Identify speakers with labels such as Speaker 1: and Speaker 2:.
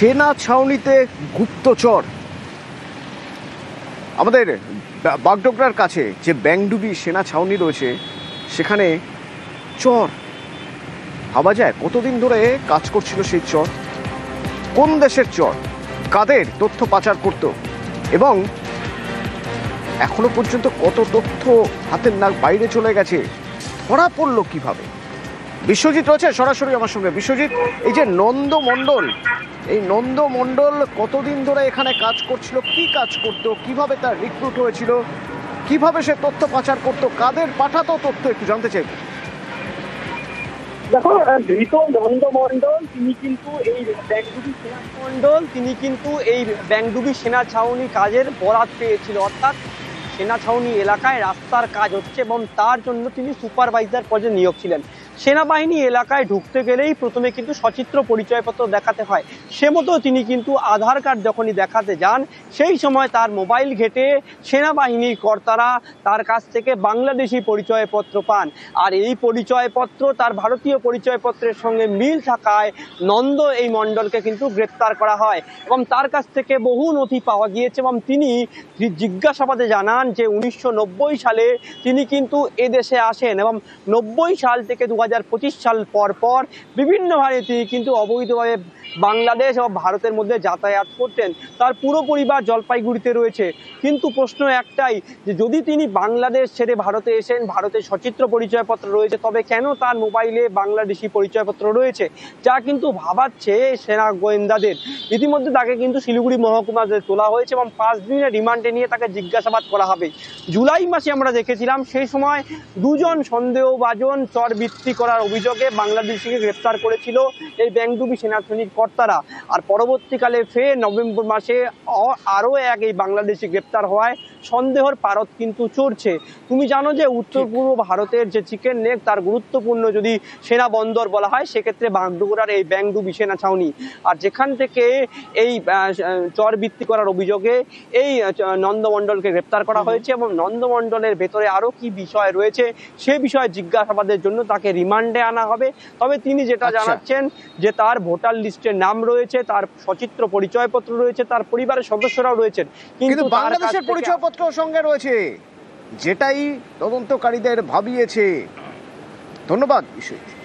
Speaker 1: সেনা ছাউনিতে গুপ্তচর। আমাদের বাগডোগরার কাছে যে ব্যাংডুবি সেনা ছাউনি রয়েছে সেখানে চর, ভাবা যায় কতদিন ধরে কাজ করছিল সেই চর, কোন দেশের চর, কাদের তথ্য পাচার করত এবং এখনো পর্যন্ত কত তথ্য হাতের নাক বাইরে চলে গেছে, ধরা পড়লো কিভাবে। বিশ্বজিৎ রয়েছে সরাসরি আমার সঙ্গে। বিশ্বজিৎ, এই যে নন্দ মণ্ডল, এই নন্দ মণ্ডল কতদিন ধরে এখানে কাজ করছিল, কি কাজ করতো, কিভাবে তার রিক্রুট হয়েছিল, কিভাবে সে তথ্য পাচার করতো, কাদের পাঠাতো তথ্য, একটু জানতে চাই।
Speaker 2: দেখো, ধৃত নন্দ মণ্ডল তিনি কিন্তু এই ব্যাংডুবি সেনা ছাউনি কাজের বরাত পেয়েছিল, অর্থাৎ সেনা ছাউনি এলাকায় রাস্তার কাজ হচ্ছে এবং তার জন্য তিনি সুপারভাইজার পদে নিয়োগ ছিলেন। সেনাবাহিনী এলাকায় ঢুকতে গেলেই প্রথমে কিন্তু সচিত্র পরিচয়পত্র দেখাতে হয়। সে মতো তিনি কিন্তু আধার কার্ড যখনই দেখাতে যান সেই সময় তার মোবাইল ঘেঁটে সেনাবাহিনীর কর্তারা তার কাছ থেকে বাংলাদেশি পরিচয়পত্র পান। আর এই পরিচয়পত্র তার ভারতীয় পরিচয়পত্রের সঙ্গে মিল থাকায় নন্দ এই মণ্ডলকে কিন্তু গ্রেপ্তার করা হয় এবং তার কাছ থেকে বহু নথি পাওয়া গিয়েছে এবং তিনি জিজ্ঞাসাবাদে জানান যে 1990 সালে তিনি কিন্তু এদেশে আসেন এবং 90 সাল থেকে 2025 সাল পর বিভিন্নভাবে তিনি কিন্তু অবৈধভাবে বাংলাদেশ ও ভারতের মধ্যে যাতায়াত করতেন। তার পুরো পরিবার জলপাইগুড়িতে রয়েছে। কিন্তু প্রশ্ন একটাই, যে যদি তিনি বাংলাদেশ ছেড়ে ভারতে এসেন, ভারতের সচিত্র পরিচয়পত্র রয়েছে, তবে কেন তার মোবাইলে বাংলাদেশি পরিচয়পত্র রয়েছে, যা কিন্তু ভাবাচ্ছে সেনা গোয়েন্দাদের। ইতিমধ্যে তাকে কিন্তু শিলিগুড়ি মহকুমাতে তোলা হয়েছে এবং 5 দিনের রিমান্ডে নিয়ে তাকে জিজ্ঞাসাবাদ করা হবে। জুলাই মাসে আমরা দেখেছিলাম সেই সময় দুজন সন্দেহভাজন চর বিক্রি করার অভিযোগে বাংলাদেশিকে গ্রেপ্তার করেছিল এই ব্যাংডুবি সেনাবাহিনীর কর্তারা। আর পরবর্তীকালে ফের নভেম্বর মাসে আরও এক এই বাংলাদেশি গ্রেপ্তার হওয়ায় সন্দেহের পারদ কিন্তু চড়ছে। তুমি জানো যে উত্তর পূর্ব ভারতের যে চিকেন নেক তার গুরুত্বপূর্ণ যদি সেনা বন্দর বলা হয় সেক্ষেত্রে বাগডোগরার এই ব্যাংডুবি সেনা ছাউনি। আর যেখান থেকে এই চর বিক্রি করার অভিযোগে এই নন্দমণ্ডলকে গ্রেপ্তার করা হয়েছে এবং নন্দমণ্ডলের ভেতরে আরও কি বিষয় রয়েছে সে বিষয়ে জিজ্ঞাসাবাদের জন্য তাকে রিমান্ডে আনা হবে। তবে তিনি যেটা জানাচ্ছেন যে তার ভোটার লিস্টের নাম রয়েছে, তার সচিত্র পরিচয়পত্র রয়েছে, তার পরিবারের সদস্যরাও রয়েছেন, কিন্তু
Speaker 1: বাংলাদেশের পরিচয়পত্র সঙ্গে রয়েছে, যেটাই তদন্তকারীদের ভাবিয়েছে। ধন্যবাদ বিশ্বজিৎ।